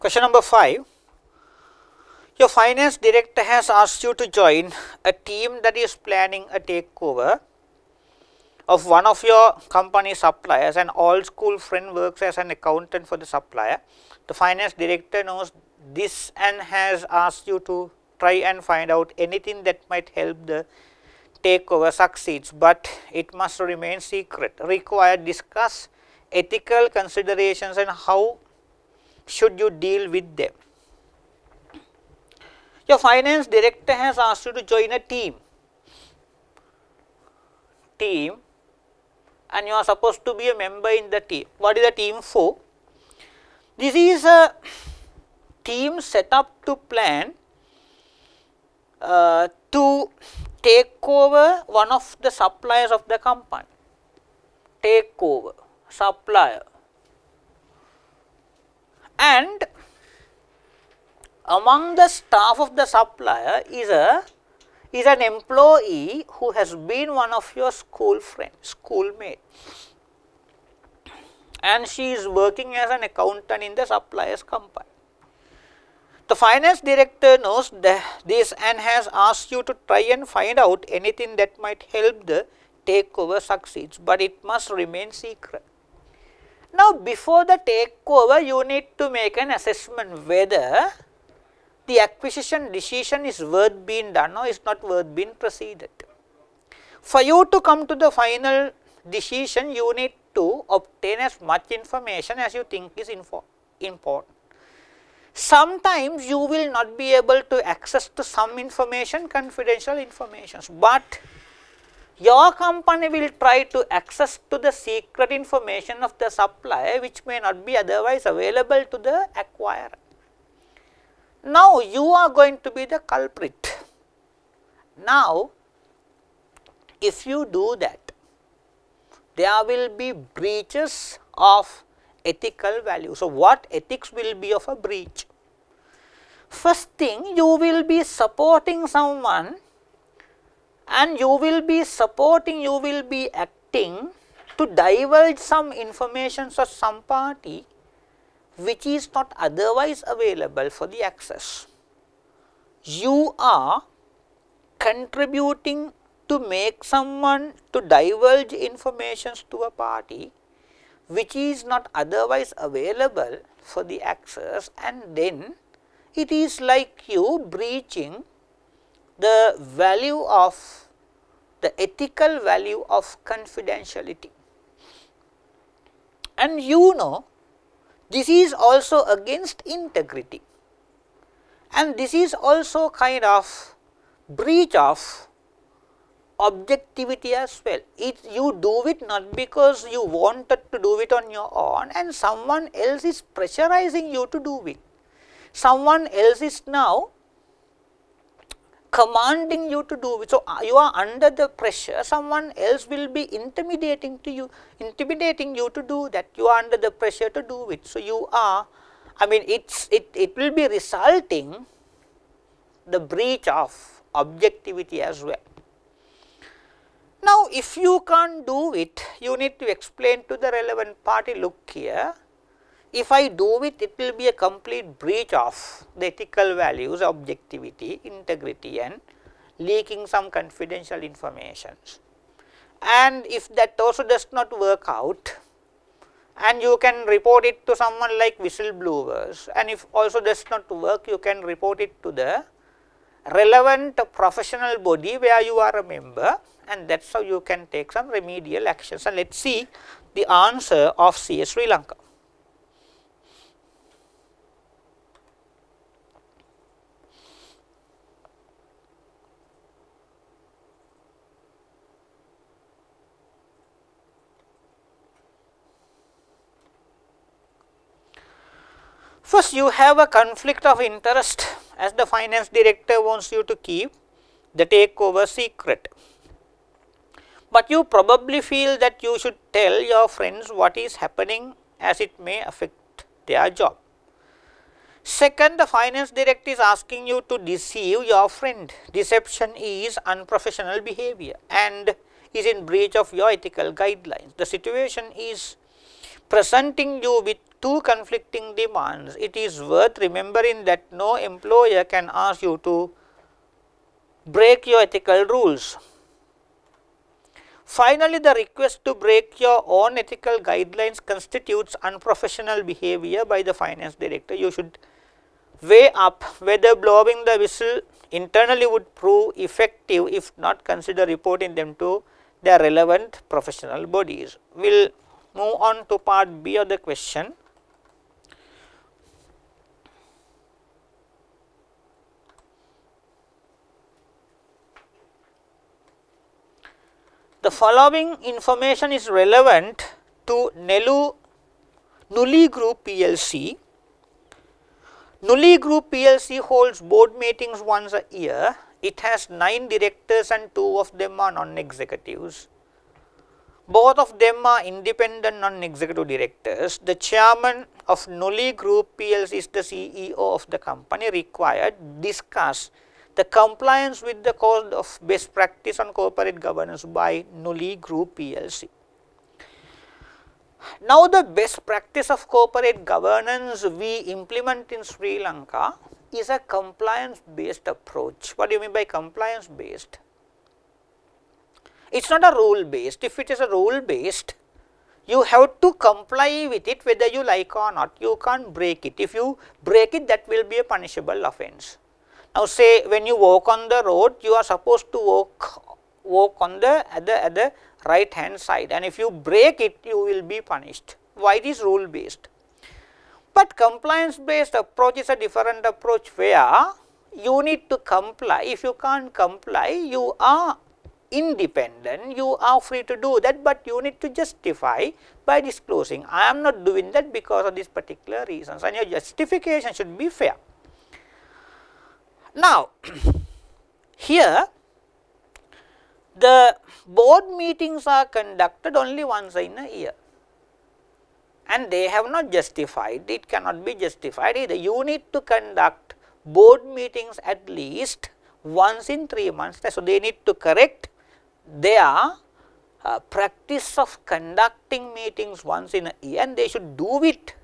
Question number 5. Your finance director has asked you to join a team that is planning a takeover of one of your company suppliers. An old school friend works as an accountant for the supplier. The finance director knows this and has asked you to try and find out anything that might help the takeover succeeds, but it must remain secret. Required, discuss ethical considerations and how should you deal with them. Your finance director has asked you to join a team, and you are supposed to be a member in the team. What is the team for? This is a team set up to plan to take over one of the suppliers of the company. Take over, supplier. And among the staff of the supplier is an employee who has been one of your school friends, schoolmate, and she is working as an accountant in the supplier's company. The finance director knows this and has asked you to try and find out anything that might help the takeover succeeds, but it must remain secret. Now, before the takeover, you need to make an assessment whether the acquisition decision is worth being done or is not worth being proceeded. For you to come to the final decision, you need to obtain as much information as you think is important. Sometimes you will not be able to access to some information, confidential information, but your company will try to access to the secret information of the supplier which may not be otherwise available to the acquirer. Now, you are going to be the culprit. Now, if you do that, there will be breaches of ethical value. So, what ethics will be of a breach? First thing, you will be supporting someone and you will be acting to divulge some information of some party which is not otherwise available for the access. You are contributing to make someone to divulge information to a party which is not otherwise available for the access, and then it is like you breaching the value of the ethical value of confidentiality. And you know, this is also against integrity, and this is also kind of breach of objectivity as well. You do it not because you wanted to do it on your own and someone else is pressurizing you to do it. Someone else is now commanding you to do it. So, you are under the pressure, someone else will be intimidating you to do that. You are under the pressure to do it. So, you are, it will be resulting the breach of objectivity as well. Now, if you can't do it, you need to explain to the relevant party, look here, if I do it, it will be a complete breach of the ethical values, objectivity, integrity, and leaking some confidential information. And if that also does not work out, and you can report it to someone like whistleblowers, and if also does not work, you can report it to the relevant professional body where you are a member, and that is how you can take some remedial actions. And let us see the answer of CS Sri Lanka. First, you have a conflict of interest, as the finance director wants you to keep the takeover secret. But you probably feel that you should tell your friends what is happening, as it may affect their job. Second, the finance director is asking you to deceive your friend. Deception is unprofessional behavior and is in breach of your ethical guidelines. The situation is presenting you with two conflicting demands, it is worth remembering that no employer can ask you to break your ethical rules. Finally, the request to break your own ethical guidelines constitutes unprofessional behavior by the finance director. You should weigh up whether blowing the whistle internally would prove effective. If not, consider reporting them to their relevant professional bodies. We will move on to part B of the question. The following information is relevant to Nulli Group PLC. Nulli Group PLC holds board meetings once a year. It has 9 directors and 2 of them are non-executives. Both of them are independent non-executive directors. The chairman of Nulli Group PLC is the CEO of the company. Required, discuss the compliance with the code of best practice on corporate governance by Nulli Group PLC. Now, the best practice of corporate governance we implement in Sri Lanka is a compliance based approach. What do you mean by compliance based? It is not a rule based. If it is a rule based, you have to comply with it whether you like or not. You can't break it. If you break it, that will be a punishable offence. Now, say when you walk on the road, you are supposed to walk on the at the right hand side, and if you break it, you will be punished. Why it is rule based? But compliance based approach is a different approach where you need to comply. If you can't comply, you are independent, you are free to do that, but you need to justify by disclosing, I am not doing that because of these particular reasons, and your justification should be fair. Now, here the board meetings are conducted only once in a year, and they have not justified, it cannot be justified either. You need to conduct board meetings at least once in 3 months. So, they need to correct their practice of conducting meetings once in a year, and they should do it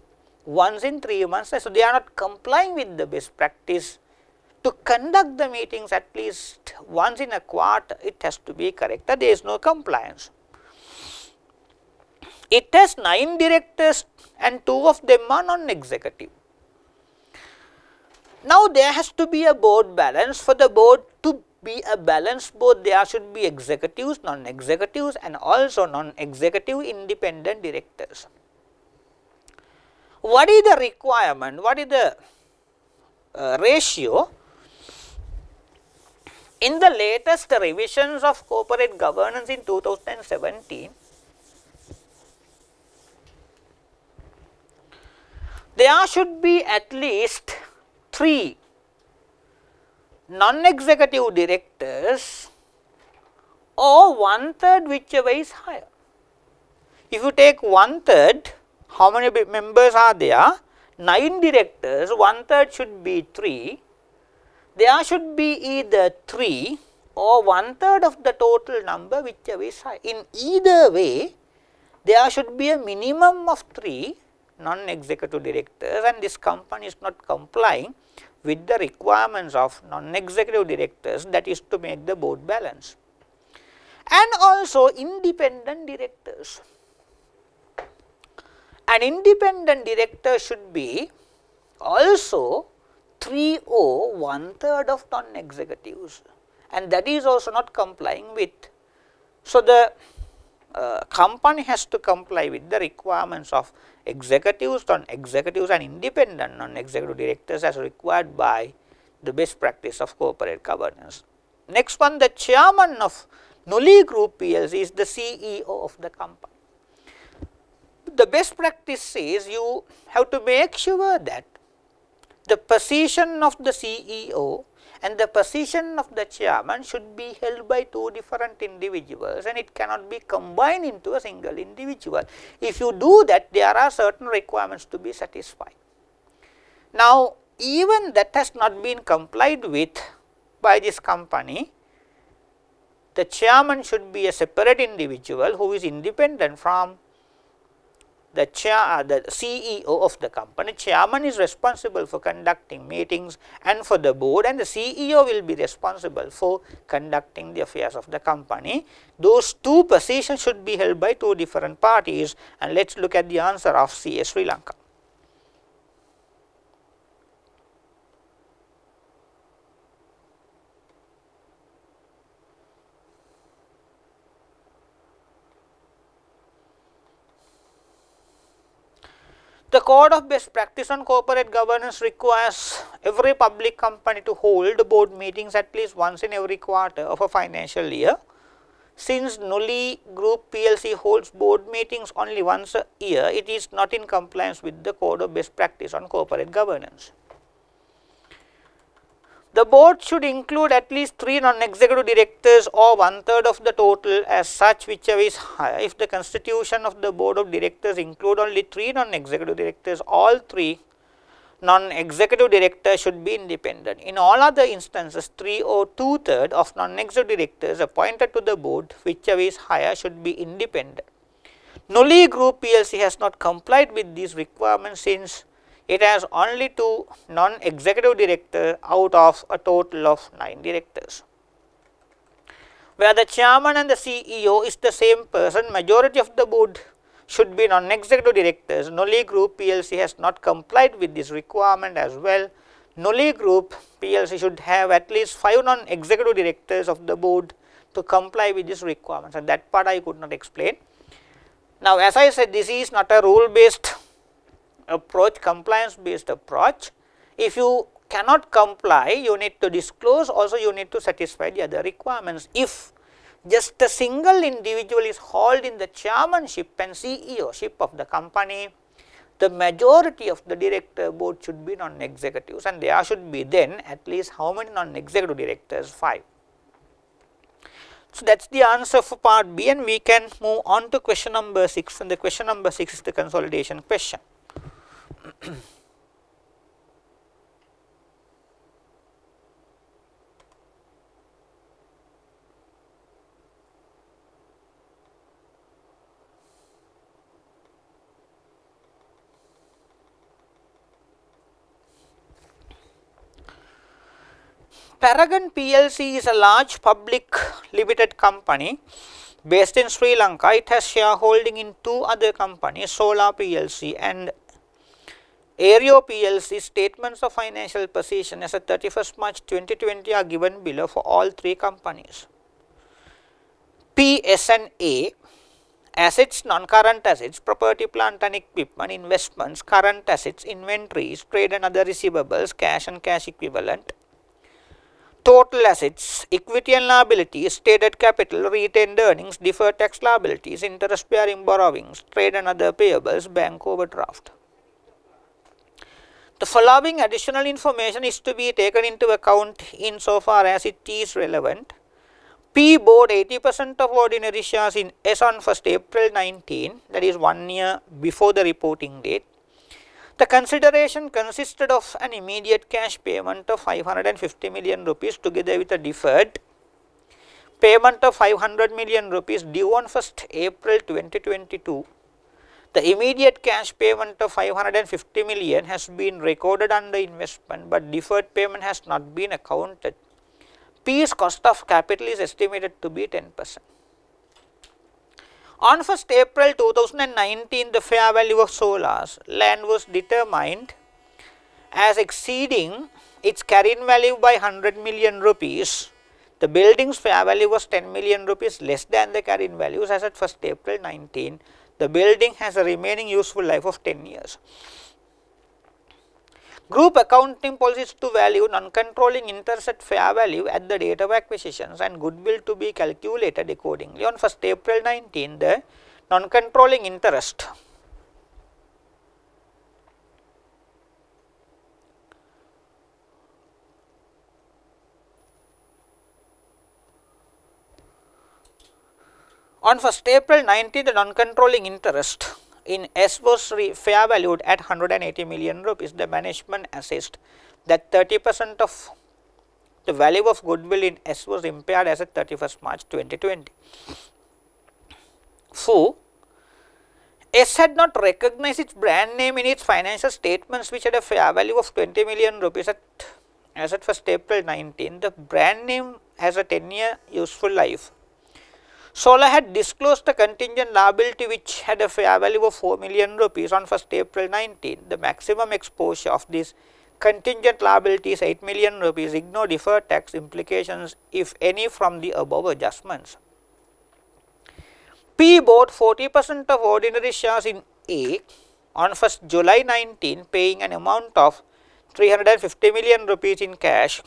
once in 3 months. So, they are not complying with the best practice to conduct the meetings at least once in a quarter. It has to be corrected. There is no compliance. It has 9 directors and 2 of them are non-executive. Now, there has to be a board balance. For the board to be a balanced board, there should be executives, non-executives, and also non-executive independent directors. What is the requirement? What is the ratio? In the latest revisions of corporate governance in 2017, there should be at least 3 non-executive directors or 1/3, whichever is higher. If you take 1/3, how many members are there? 9 directors, 1/3 should be 3. There should be either 3 or 1/3 of the total number, whichever is high. In either way, there should be a minimum of 3 non-executive directors, and this company is not complying with the requirements of non-executive directors, that is to make the board balance. And also independent directors. An independent director should be also 3 or 1/3 of non-executives, and that is also not complying with. So, the company has to comply with the requirements of executives, non-executives, and independent non-executive directors as required by the best practice of corporate governance. Next one, the chairman of Nulli Group PLC is the CEO of the company. The best practice says you have to make sure that the position of the CEO and the position of the chairman should be held by 2 different individuals, and it cannot be combined into a single individual. If you do that, there are certain requirements to be satisfied. Now, even that has not been complied with by this company. The chairman should be a separate individual who is independent from the CEO of the company. Chairman is responsible for conducting meetings and for the board, and the CEO will be responsible for conducting the affairs of the company. Those two positions should be held by two different parties, and let us look at the answer of CA Sri Lanka. The Code of Best Practice on Corporate Governance requires every public company to hold board meetings at least once in every quarter of a financial year. Since Nulli Group PLC holds board meetings only once a year, it is not in compliance with the Code of Best Practice on Corporate Governance. The board should include at least 3 non-executive directors or 1/3 of the total as such, whichever is higher. If the constitution of the board of directors include only 3 non-executive directors, all 3 non-executive directors should be independent. In all other instances, 3 or 2/3 of non-executive directors appointed to the board, whichever is higher, should be independent. Nulli Group PLC has not complied with these requirements since it has only 2 non-executive directors out of a total of 9 directors. Where the chairman and the CEO is the same person, majority of the board should be non-executive directors. Nulli Group PLC has not complied with this requirement as well. Nulli Group PLC should have at least 5 non-executive directors of the board to comply with this requirement, and that part I could not explain. Now, as I said, this is not a rule based approach, compliance based approach. If you cannot comply, you need to disclose, also you need to satisfy the other requirements. If just a single individual is held in the chairmanship and CEO-ship of the company, the majority of the director board should be non-executives, and there should be then at least how many non-executive directors? 5. So, that is the answer for part B, and we can move on to question number 6, and the question number 6 is the consolidation question. Paragon PLC is a large public limited company based in Sri Lanka. It has shareholding in 2 other companies, Solar PLC and Aereo PLC. Statements of financial position as of 31st March 2020 are given below for all 3 companies. P, S and A: assets, non-current assets, property, plant and equipment, investments, current assets, inventories, trade and other receivables, cash and cash equivalent. Total assets, equity and liabilities, stated capital, retained earnings, deferred tax liabilities, interest bearing borrowings, trade and other payables, bank overdraft. The following additional information is to be taken into account insofar as it is relevant. P bought 80% of ordinary shares in S on 1st April 19, that is 1 year before the reporting date. The consideration consisted of an immediate cash payment of 550 million rupees together with a deferred payment of 500 million rupees due on 1st April 2022. The immediate cash payment of 550 million has been recorded under investment, but deferred payment has not been accounted. P's cost of capital is estimated to be 10%. On 1st April 2019, the fair value of Solar's land was determined as exceeding its carrying value by 100 million rupees. The building's fair value was 10 million rupees less than the carrying values as at 1st April 19. The building has a remaining useful life of 10 years. Group accounting policy is to value non-controlling interest at fair value at the date of acquisitions and goodwill to be calculated accordingly. On 1st April 19, the non-controlling interest the non-controlling interest in S was fair valued at 180 million rupees. The management assessed that 30% of the value of goodwill in S was impaired as at 31st March 2020. 4. S had not recognized its brand name in its financial statements, which had a fair value of 20 million rupees as at 1st April 19. The brand name has a 10-year useful life. Solar had disclosed a contingent liability which had a fair value of 4 million rupees on 1st April 19. The maximum exposure of this contingent liability is 8 million rupees. Ignore deferred tax implications, if any, from the above adjustments. P bought 40% of ordinary shares in A on 1st July 19, paying an amount of 350 million rupees in cash.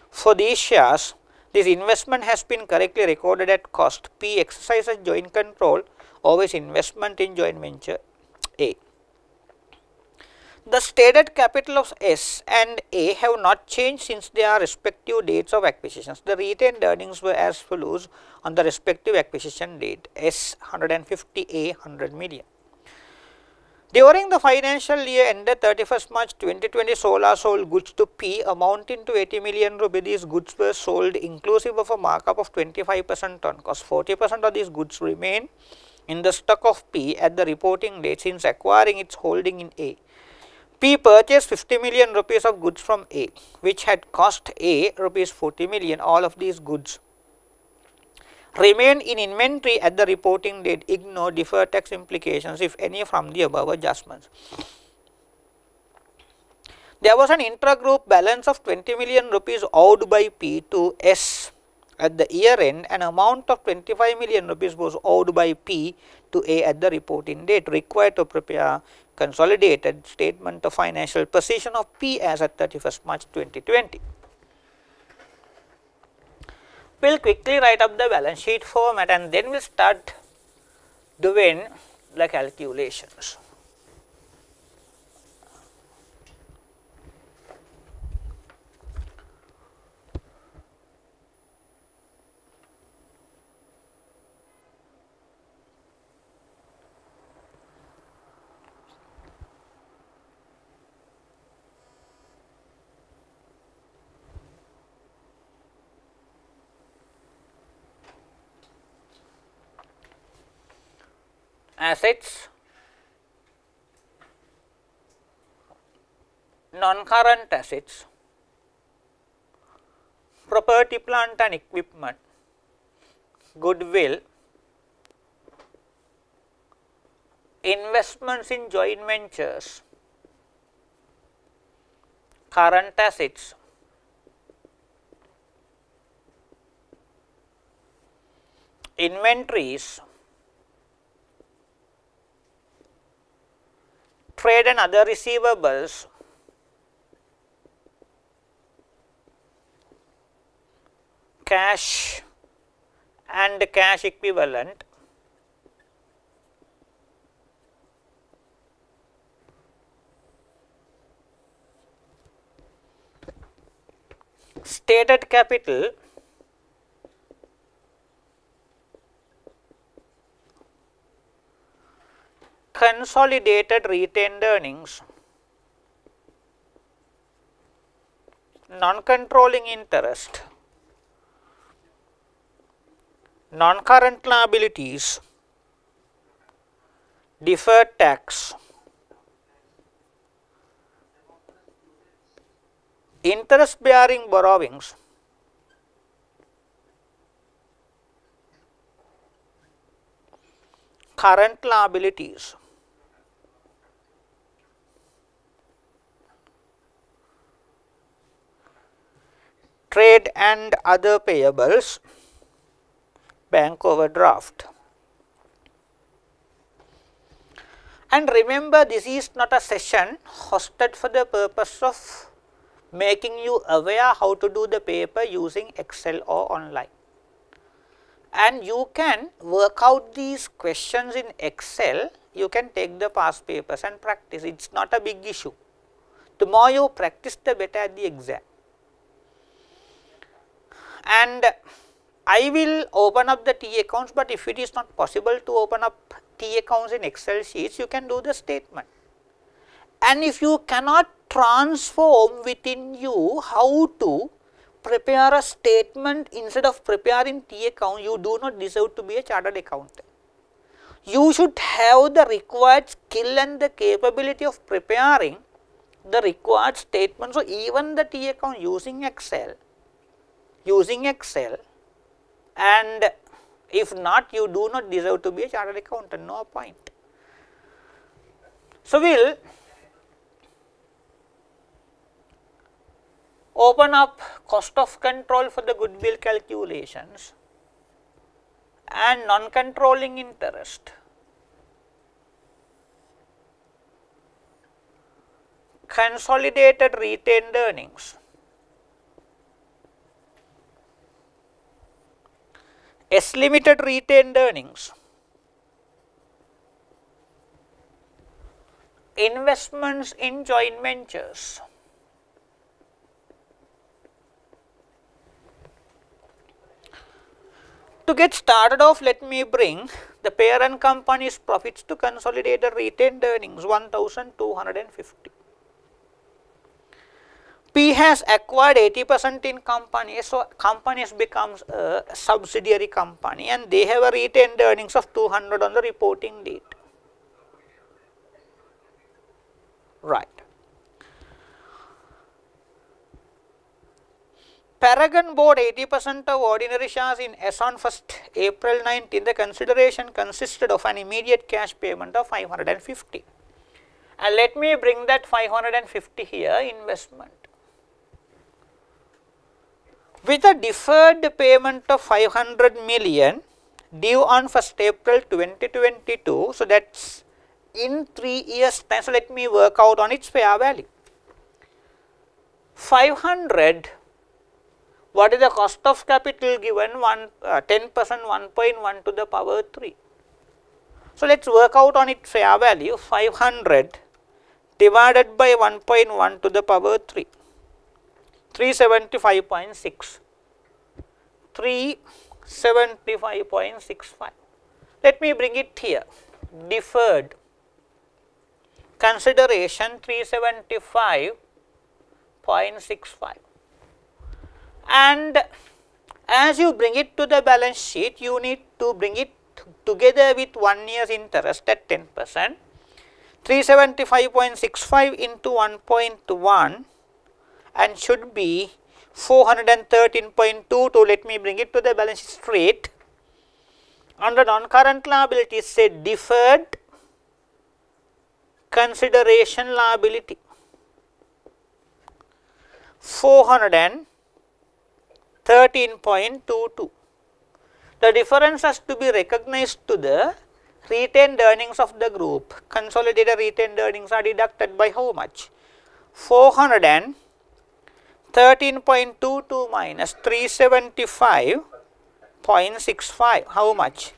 For these shares, this investment has been correctly recorded at cost. P exercises joint control over its investment in joint venture A. The stated capital of S and A have not changed since their respective dates of acquisitions. The retained earnings were as follows on the respective acquisition date: S 150, A 100 million. During the financial year ended 31st March 2020, Solar sold goods to P amounting to 80 million rupees. These goods were sold inclusive of a markup of 25% on cost. 40% of these goods remain in the stock of P at the reporting date since acquiring its holding in A. P purchased 50 million rupees of goods from A, which had cost A rupees 40 million. All of these goods remain in inventory at the reporting date. Ignore deferred tax implications, if any, from the above adjustments. There was an intra-group balance of 20 million rupees owed by P to S at the year end. An amount of 25 million rupees was owed by P to A at the reporting date, required to prepare consolidated statement of financial position of P as at 31st March 2020. We will quickly write up the balance sheet format and then we will start doing the calculations. Assets, non-current assets, property, plant and equipment, goodwill, investments in joint ventures, current assets, inventories, trade and other receivables, cash and cash equivalent, stated capital, consolidated retained earnings, non-controlling interest, non-current liabilities, deferred tax, interest bearing borrowings, current liabilities, trade and other payables, bank overdraft. And remember, this is not a session hosted for the purpose of making you aware how to do the paper using Excel or online. And you can work out these questions in Excel, you can take the past papers and practice. It is not a big issue. The more you practice, the better at the exam. And I will open up the T accounts, but if it is not possible to open up T accounts in Excel sheets, you can do the statement. And if you cannot transform within you how to prepare a statement instead of preparing T account, you do not deserve to be a chartered accountant. you should have the required skill and the capability of preparing the required statement. So, even the T account using Excel, and if not, you do not deserve to be a chartered accountant, no point. So, we will open up cost of control for the goodwill calculations and non-controlling interest, consolidated retained earnings, S limited retained earnings, investments in joint ventures, to get started off, let me bring the parent company's profits to consolidated retained earnings 1250. P has acquired 80% in companies, so companies becomes a subsidiary company and they have a retained earnings of 200 on the reporting date. Right. Paragon bought 80% of ordinary shares in S on 1st April 19. The consideration consisted of an immediate cash payment of 550. And let me bring that 550 here, investment. With a deferred payment of 500 million due on 1st April 2022, so that's in 3 years time. So, let me work out on its fair value. 500, what is the cost of capital given? 10%, 1.1 to the power 3. So, let us work out on its fair value. 500 divided by 1.1 to the power 3. 375.6, 375.65. Let me bring it here. Deferred consideration 375.65, and as you bring it to the balance sheet, you need to bring it together with 1 year's interest at 10%. 375.65 into 1.1 and should be 413.22. Let me bring it to the balance sheet straight. Under non-current liabilities, say deferred consideration liability, 413.22. The difference has to be recognized to the retained earnings of the group. Consolidated retained earnings are deducted by how much? 413.22 minus 375.65, how much?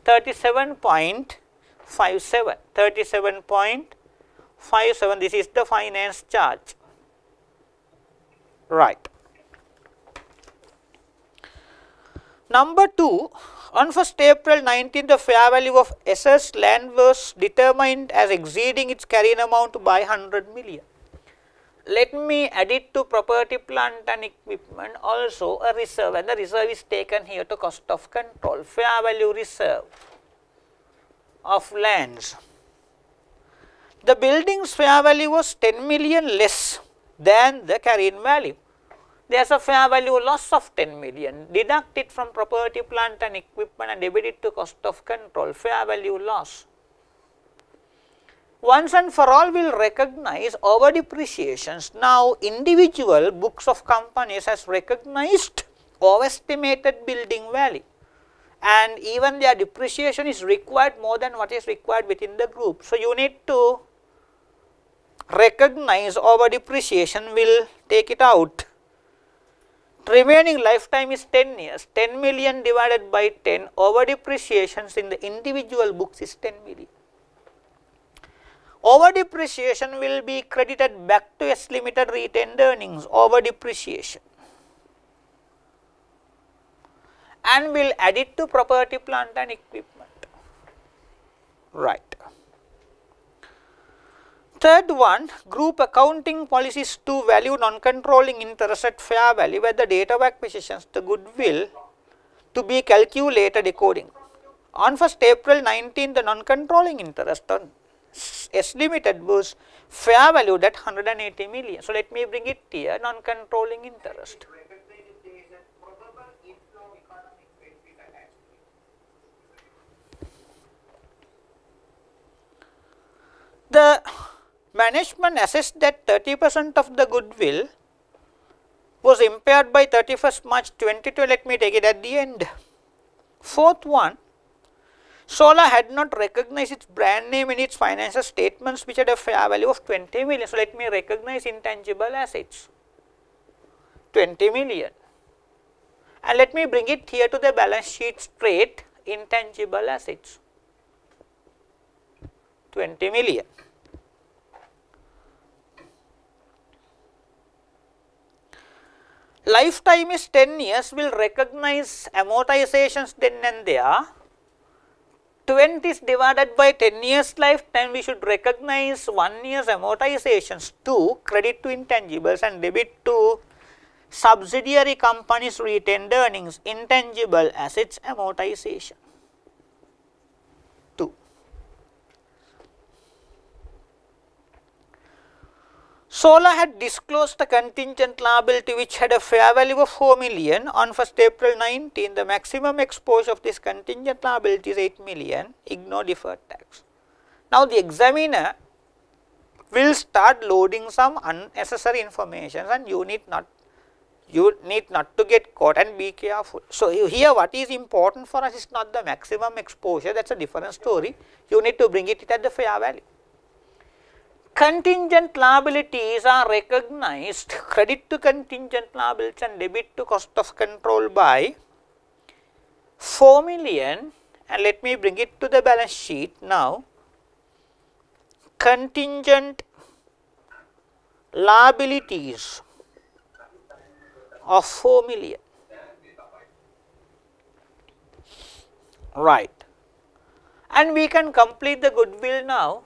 37.57, 37.57, this is the finance charge, right. Number 2, on 1st April 19, the fair value of assessed land was determined as exceeding its carrying amount by 100 million. Let me add it to property, plant and equipment, also a reserve, and the reserve is taken here to cost of control. Fair value reserve of lands. The building's fair value was 10 million less than the carrying value. There is a fair value loss of 10 million. Deduct it from property, plant and equipment and debit it to cost of control. Fair value loss. Once and for all, we will recognize over depreciations. Now, individual books of companies has recognized overestimated building value, and even their depreciation is required more than what is required within the group. So, you need to recognize over depreciation, will take it out. Remaining lifetime is 10 years. 10 million divided by 10, over depreciations in the individual books is 10 million. Over depreciation will be credited back to S limited retained earnings, over depreciation, and will add it to property, plant and equipment, right. Third one, group accounting policies to value non-controlling interest at fair value, where the date of acquisitions, the goodwill to be calculated according. On 1st April 19, the non-controlling interest on S Limited was fair valued at 180 million. So, let me bring it here, non-controlling interest. The management assessed that 30% of the goodwill was impaired by 31st March 22. Let me take it at the end. Fourth one, Solar had not recognized its brand name in its financial statements, which had a fair value of 20 million. So, let me recognize intangible assets 20 million, and let me bring it here to the balance sheet straight, intangible assets 20 million. Lifetime is 10 years, will recognize amortizations then and there. 20 is divided by 10 years lifetime, we should recognize 1 year's amortizations to credit to intangibles and debit to subsidiary companies retained earnings, intangible assets amortization 2. Solar had disclosed a contingent liability which had a fair value of 4 million on 1st April 19. The maximum exposure of this contingent liability is 8 million, ignore deferred tax. Now, the examiner will start loading some unnecessary information, and you need not to get caught, and be careful. So, here what is important for us is not the maximum exposure, that is a different story. You need to bring it at the fair value. Contingent liabilities are recognized, credit to contingent liabilities and debit to cost of control by 4 million, and let me bring it to the balance sheet now. Contingent liabilities of 4 million, right, and we can complete the goodwill now.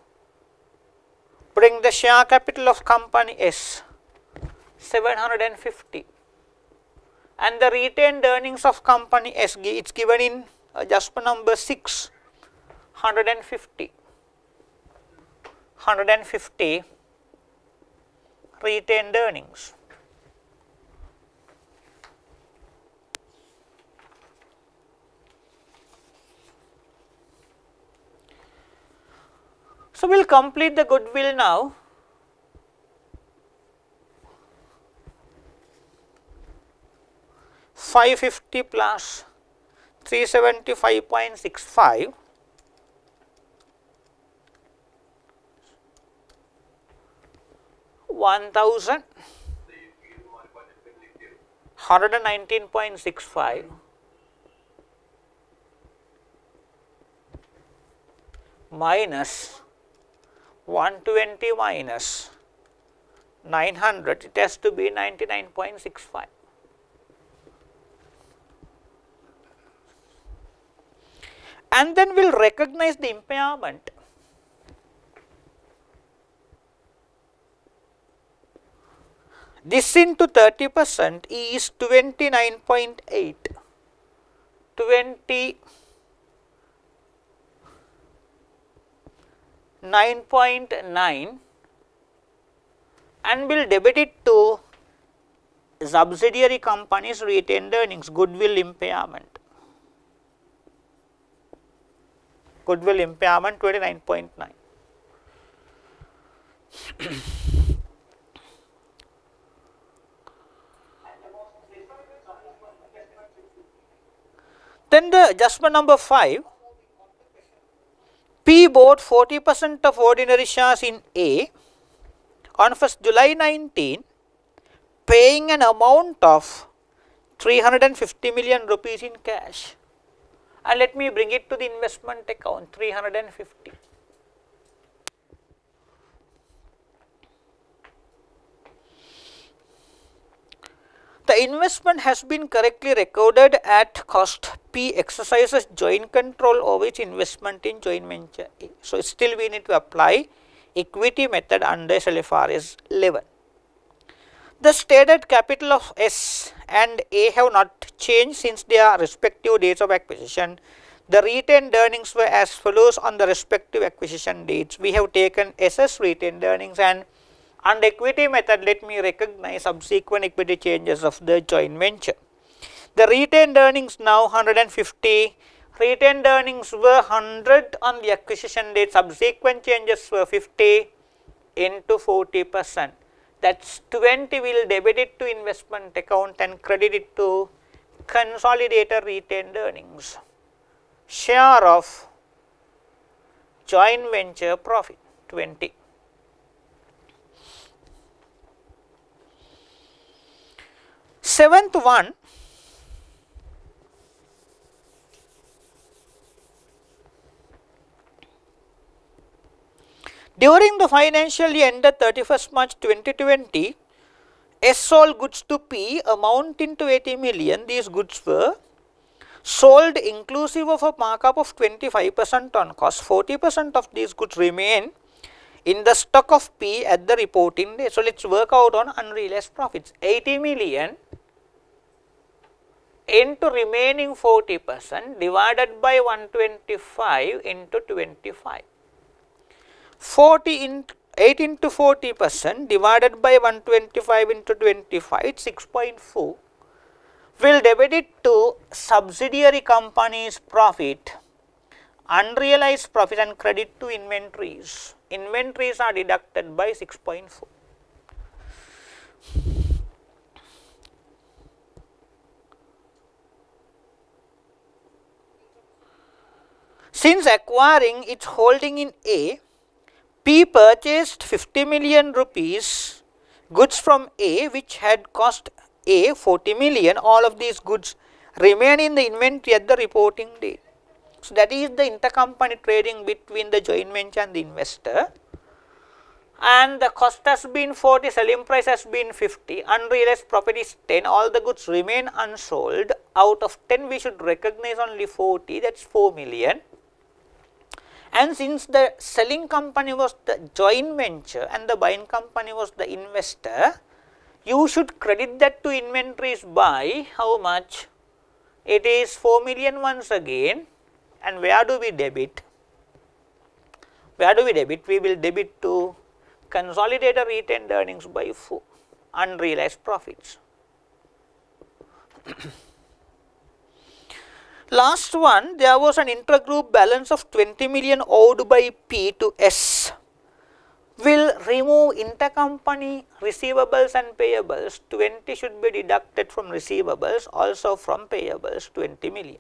Bring the share capital of company S 750 and the retained earnings of company S, it is given in adjustment number 6, 150 retained earnings. So, we will complete the goodwill now. $550 plus 375.65 1,000 119.65 minus 120 minus 900, it has to be 99.65. And then we will recognize the impairment. This into 30% is 29.8, 29.9, and will debit it to subsidiary companies retained earnings, goodwill impairment. Goodwill impairment 29.9. Then the adjustment number 5, P bought 40% of ordinary shares in A on 1st July 19, paying an amount of 350 million rupees in cash. And let me bring it to the investment account, 350. The investment has been correctly recorded at cost. P exercises joint control over its investment in joint venture A. So, still we need to apply equity method under SLFRS 11. The stated capital of S and A have not changed since their respective dates of acquisition. The retained earnings were as follows on the respective acquisition dates. We have taken SS retained earnings, and under equity method, let me recognize subsequent equity changes of the joint venture. The retained earnings now 150. Retained earnings were 100 on the acquisition date. Subsequent changes were 50 into 40%. That's 20 will debit it to investment account and credit it to consolidated retained earnings. Share of joint venture profit 20. Seventh one, during the financial year ended 31st March 2020, S sold goods to P amounting to 80 million. These goods were sold inclusive of a markup of 25% on cost. 40% of these goods remain in the stock of P at the reporting day. So, let us work out on unrealized profits. 80 million into remaining 40% divided by 125 into 25. 8 into 40% divided by 125 into 25, it's 6.4. We'll debit it to subsidiary company's profit, unrealized profit, and credit to inventories. Inventories are deducted by 6.4. Since acquiring its holding in A, P purchased 50 million rupees goods from A, which had cost A 40 million. All of these goods remain in the inventory at the reporting date. So, that is the intercompany trading between the joint venture and the investor, and the cost has been 40, selling price has been 50, unrealized profit is 10, all the goods remain unsold. Out of 10 we should recognize only 40, that is 4 million. And since the selling company was the joint venture and the buying company was the investor, you should credit that to inventories by how much? It is 4 million once again. And where do we debit? Where do we debit? We will debit to consolidated retained earnings by 4, unrealized profits. Last one, there was an intergroup balance of 20 million owed by P to S. Will remove intercompany receivables and payables. 20 should be deducted from receivables, also from payables 20 million.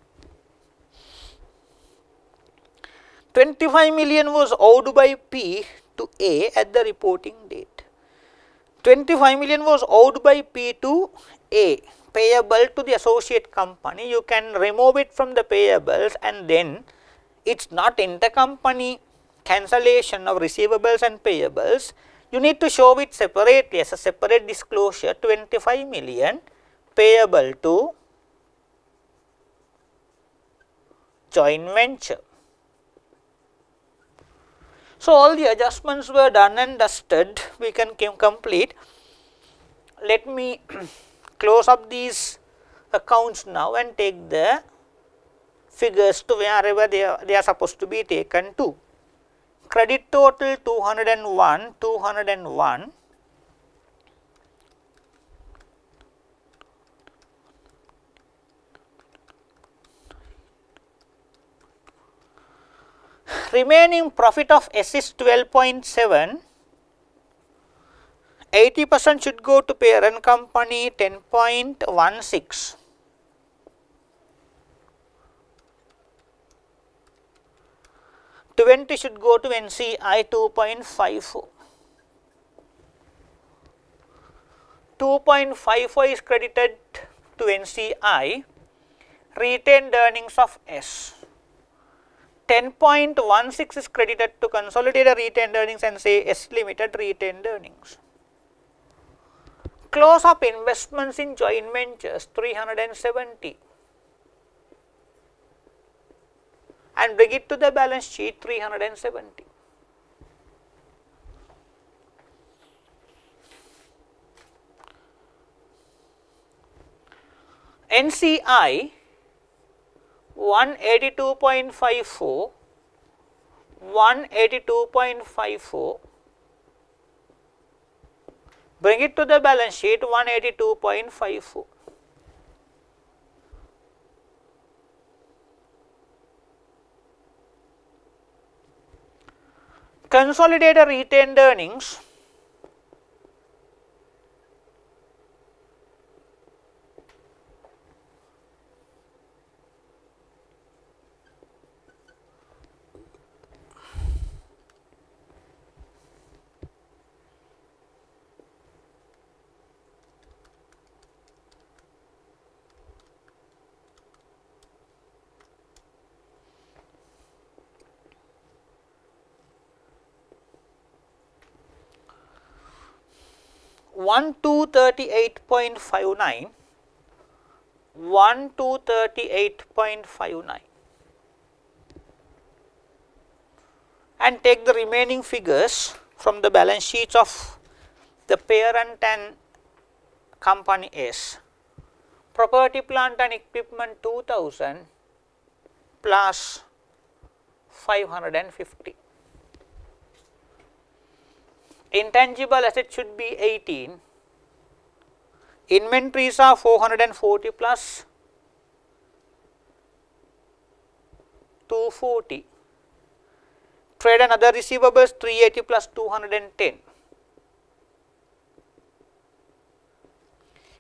25 million was owed by P to A at the reporting date. 25 million was owed by P to A, payable to the associate company. You can remove it from the payables, and then it's not intercompany cancellation of receivables and payables. You need to show it separately as a separate disclosure. 25 million payable to joint venture. So, all the adjustments were done and dusted. We can complete. Let me close up these accounts now and take the figures to wherever they are supposed to be taken to. Credit total 201, 201. Remaining profit of S is 12.7. 80% should go to parent company, 10.16. $20 should go to NCI, 2.54. 2.54 is credited to NCI, retained earnings of S. 10.16 is credited to consolidated retained earnings and say S Limited retained earnings. Close up investments in joint ventures 370 and bring it to the balance sheet 370. NCI 182.54, 182.54, bring it to the balance sheet 182.54. Consolidated retained earnings, one two 38.59, 38.59, and take the remaining figures from the balance sheets of the parent and company S. Property, plant and equipment 2000 plus 550. Intangible assets should be 18. Inventories are 440 plus 240. Trade and other receivables 380 plus 210.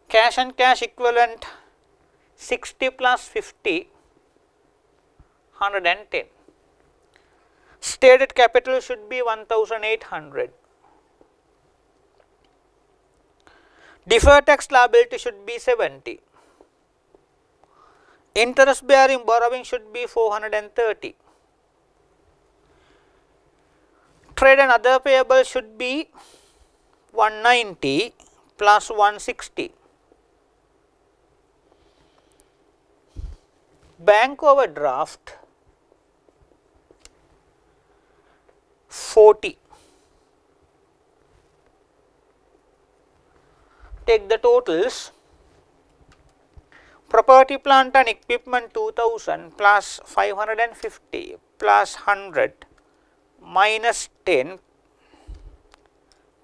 Cash and cash equivalent 60 plus 50, 110. Stated capital should be 1800. Deferred tax liability should be 70. Interest bearing borrowing should be 430. Trade and other payables should be 190 plus 160. Bank overdraft 40. Take the totals. Property, plant and equipment 2000 plus 550 plus 100 minus 10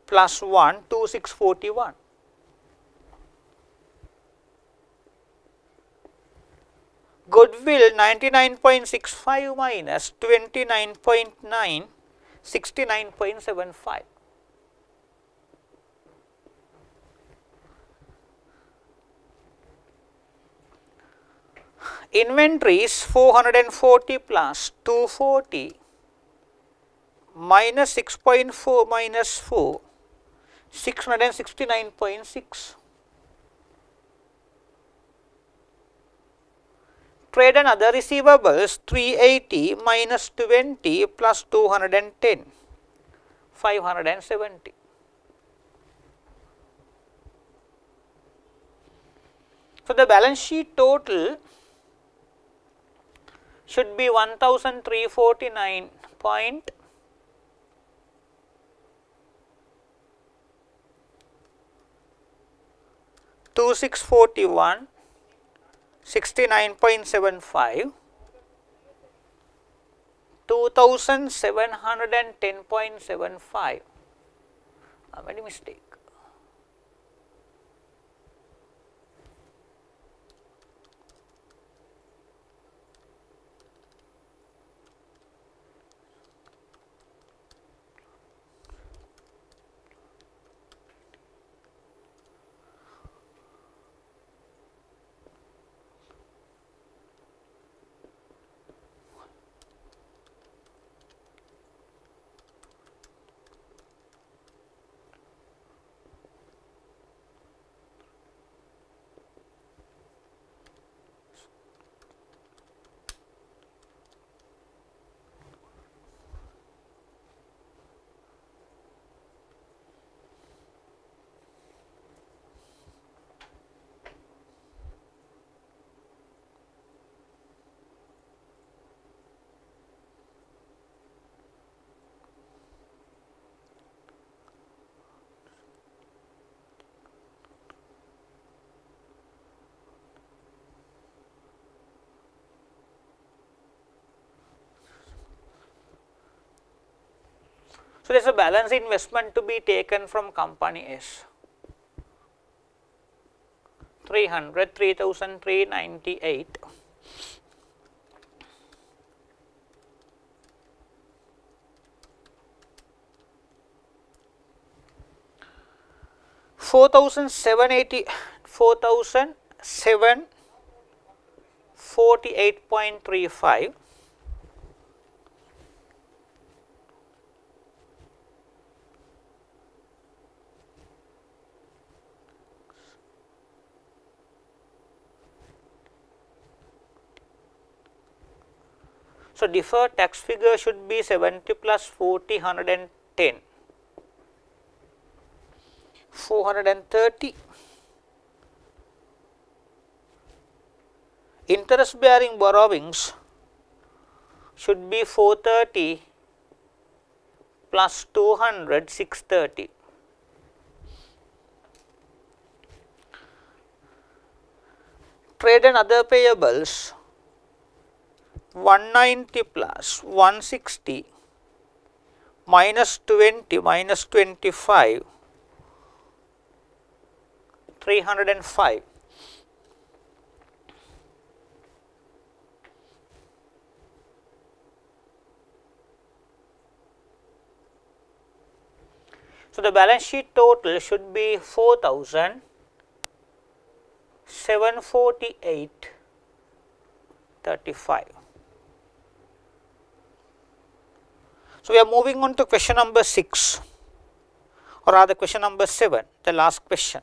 plus 1, 2641. Goodwill 99.65 minus 29.9, 69.75. Inventories 440 plus 240 minus 6.4 minus 4, 669.6. Trade and other receivables 380 minus 20 plus 210, 570. So, the balance sheet total should be 1349.2641, 69.75, 2710.75. I made a mistake. So, there is a balance investment to be taken from company S, 300, 3,398. $4,748.35. So, deferred tax figure should be 70 plus 40, 110, 430. Interest bearing borrowings should be 430 plus 200, 630. Trade and other payables 190 plus 160 minus 20 minus 25, 305. So, the balance sheet total should be 4,748.35. So, we are moving on to question number 6, or rather question number 7, the last question.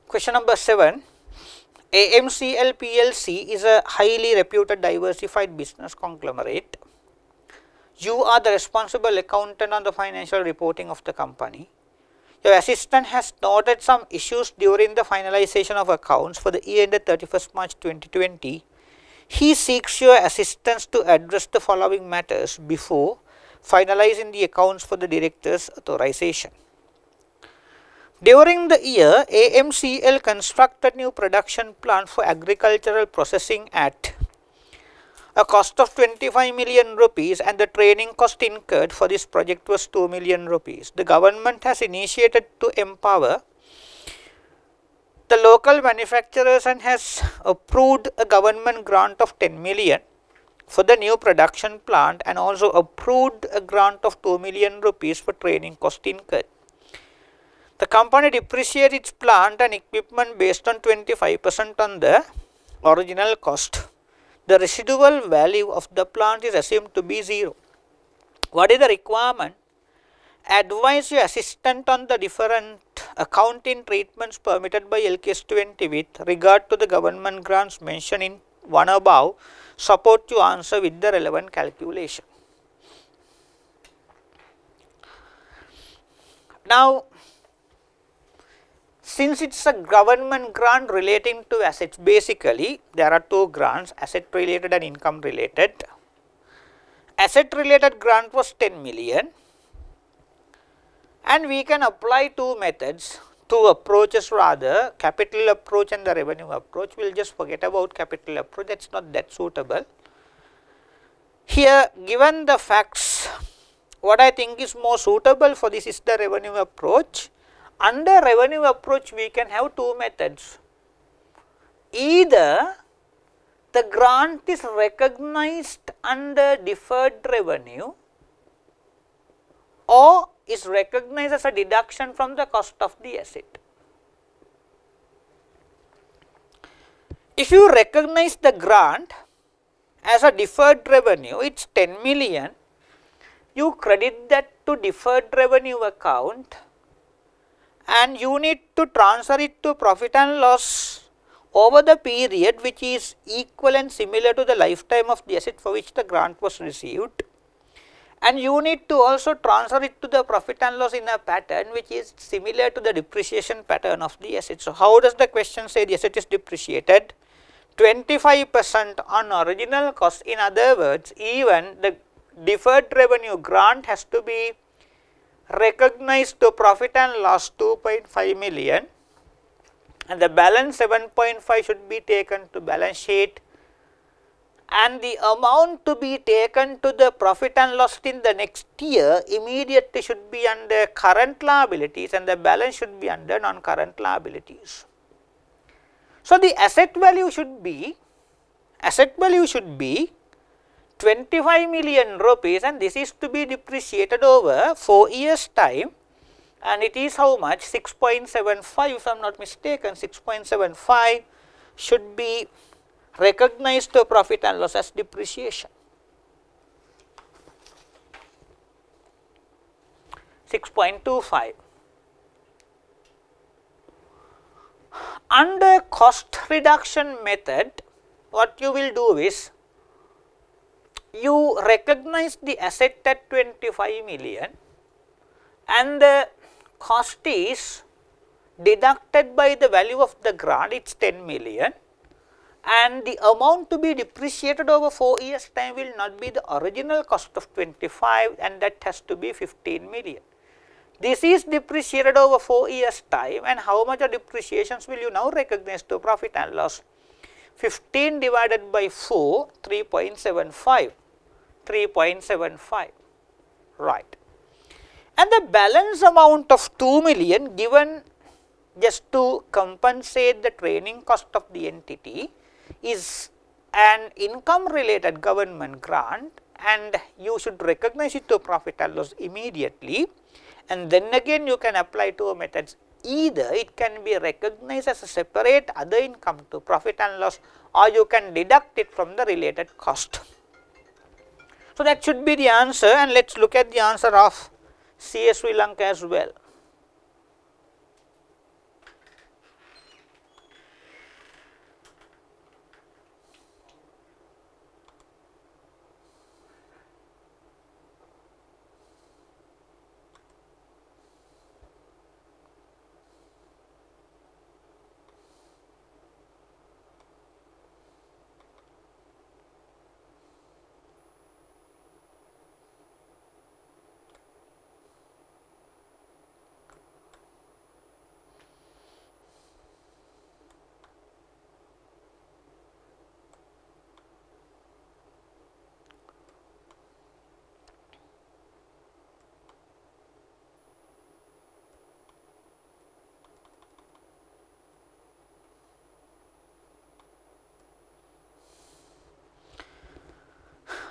Question number 7, AMCL PLC is a highly reputed diversified business conglomerate. You are the responsible accountant on the financial reporting of the company. Your assistant has noted some issues during the finalization of accounts for the year ended 31st March 2020. He seeks your assistance to address the following matters before finalizing the accounts for the director's authorization. During the year, AMCL constructed new production plant for agricultural processing at a cost of 25 million rupees, and the training cost incurred for this project was 2 million rupees. The government has initiated to empower the local manufacturers and has approved a government grant of 10 million for the new production plant and also approved a grant of 2 million rupees for training cost incurred. The company depreciates its plant and equipment based on 25% on the original cost. The residual value of the plant is assumed to be 0. What is the requirement advise your assistant on the different accounting treatments permitted by LKS 20 with regard to the government grants mentioned in one above. Support your answer with the relevant calculation. Now, since it is a government grant relating to assets, basically there are two grants, asset related and income related. Asset related grant was 10 million, and we can apply two methods, two approaches rather, capital approach and the revenue approach. We will just forget about capital approach, that is not that suitable. Here, given the facts, what I think is more suitable for this is the revenue approach. Under revenue approach, we can have two methods. Either the grant is recognized under deferred revenue or is recognized as a deduction from the cost of the asset. If you recognize the grant as a deferred revenue, it is 10 million, you credit that to deferred revenue account and you need to transfer it to profit and loss over the period which is equal and similar to the lifetime of the asset for which the grant was received, and you need to also transfer it to the profit and loss in a pattern which is similar to the depreciation pattern of the asset. So, how does the question say the asset is depreciated? 25% on original cost. In other words, even the deferred revenue grant has to be recognized to profit and loss 2.5 million, and the balance 7.5 should be taken to balance sheet, and the amount to be taken to the profit and loss in the next year immediately should be under current liabilities and the balance should be under non-current liabilities. So, the asset value should be 25 million rupees, and this is to be depreciated over 4 years time, and it is how much? 6.75, if I am not mistaken. 6.75 should be recognized to profit and loss as depreciation. 6.25. Under cost reduction method, what you will do is, you recognize the asset at 25 million and the cost is deducted by the value of the grant, it is 10 million, and the amount to be depreciated over 4 years time will not be the original cost of 25, and that has to be 15 million. This is depreciated over 4 years time, and how much of depreciations will you now recognize to profit and loss? 15 divided by 4, 3.75, 3.75, right. And the balance amount of 2 million given just to compensate the training cost of the entity is an income related government grant, and you should recognize it to profit and loss immediately, and then again you can apply two methods. Either it can be recognized as a separate other income to profit and loss, or you can deduct it from the related cost. So, that should be the answer, and let us look at the answer of CS Sri Lanka as well.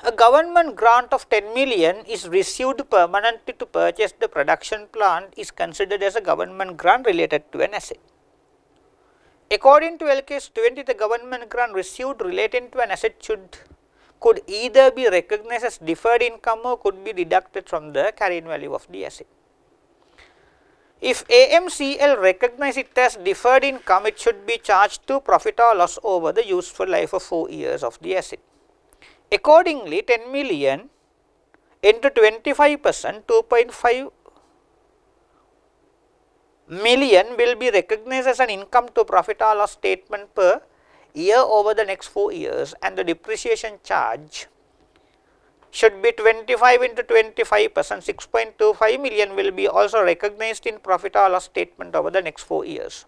A government grant of 10 million is received permanently to purchase the production plant is considered as a government grant related to an asset. According to LKS 20, the government grant received relating to an asset could either be recognized as deferred income or could be deducted from the carrying value of the asset. If AMCL recognize it as deferred income, it should be charged to profit or loss over the useful life of 4 years of the asset. Accordingly, 10 million into 25%, 2.5 million will be recognized as an income to profit or loss statement per year over the next 4 years, and the depreciation charge should be 25 into 25%, 6.25 million will be also recognized in profit or loss statement over the next 4 years.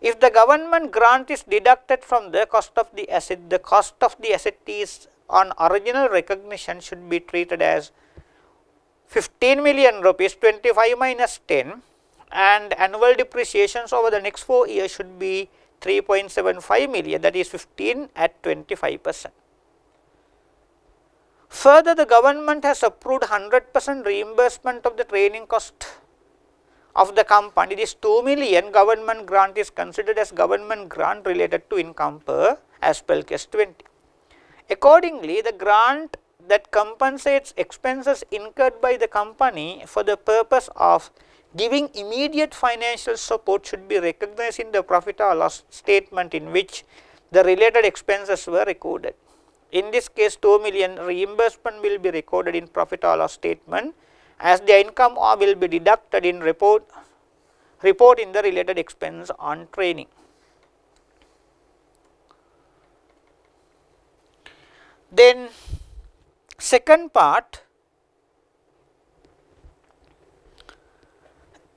If the government grant is deducted from the cost of the asset, the cost of the asset is on original recognition should be treated as 15 million rupees, 25 minus 10, and annual depreciations over the next 4 years should be 3.75 million, that is 15 at 25%. Further, the government has approved 100% reimbursement of the training cost of the company. This 2 million government grant is considered as government grant related to income per as per case 20. Accordingly, the grant that compensates expenses incurred by the company for the purpose of giving immediate financial support should be recognized in the profit or loss statement in which the related expenses were recorded. In this case, 2 million reimbursement will be recorded in profit or loss statement, as the income will be deducted in report in the related expense on training. Then second part,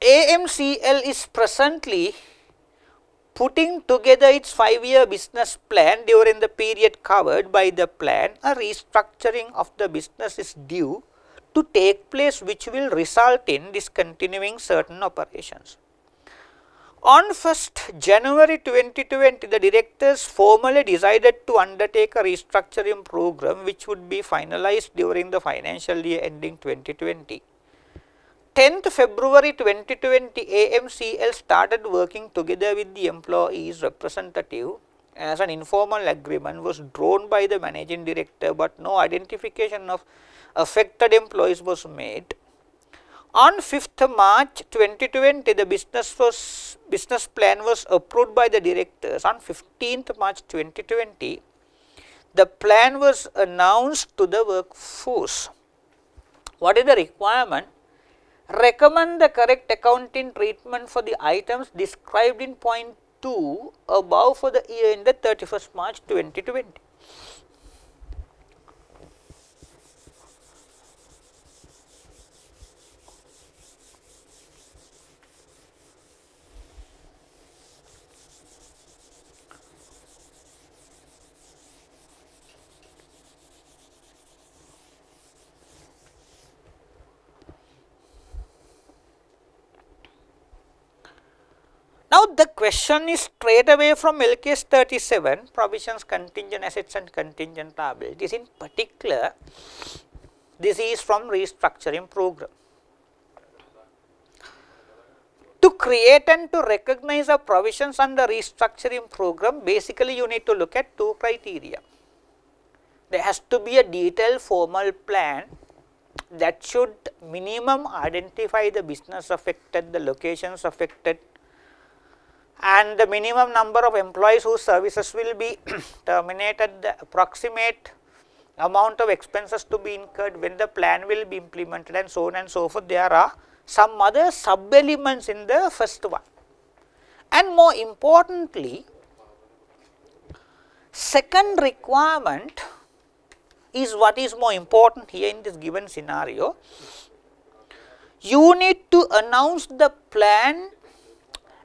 AMCL is presently putting together its 5-year business plan. During the period covered by the plan, a restructuring of the business is due to take place, which will result in discontinuing certain operations. On 1st January 2020, the directors formally decided to undertake a restructuring program which would be finalized during the financial year ending 2020. 10th February 2020, AMCL started working together with the employees' representative, as an informal agreement was drawn by the managing director, but no identification of affected employees was made. On 5th March 2020, the business plan was approved by the directors. On 15th March 2020, the plan was announced to the workforce. What is the requirement? Recommend the correct accounting treatment for the items described in point 2 above for the year ended 31st March 2020. Now, the question is straight away from LKS 37, provisions, contingent assets and contingent liabilities. In particular, this is from restructuring program. To create and to recognize a provisions under restructuring program, basically you need to look at 2 criteria. There has to be a detailed formal plan that should minimum identify the business affected, the locations affected, and the minimum number of employees whose services will be terminated, the approximate amount of expenses to be incurred when the plan will be implemented, and so on and so forth. There are some other sub elements in the first one, and more importantly, second requirement is what is more important here in this given scenario. You need to announce the plan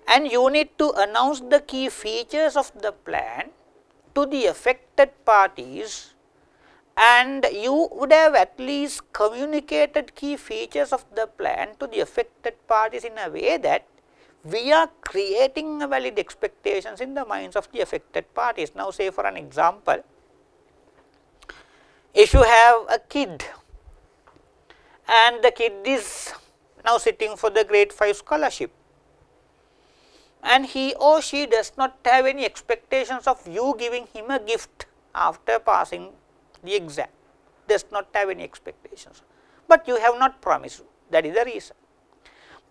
and you need to announce the key features of the plan to the affected parties, and you would have at least communicated key features of the plan to the affected parties in a way that we are creating a valid expectations in the minds of the affected parties. Now, say for an example, if you have a kid and the kid is now sitting for the grade 5 scholarship, and he or she does not have any expectations of you giving him a gift after passing the exam, does not have any expectations, but you have not promised, that is the reason.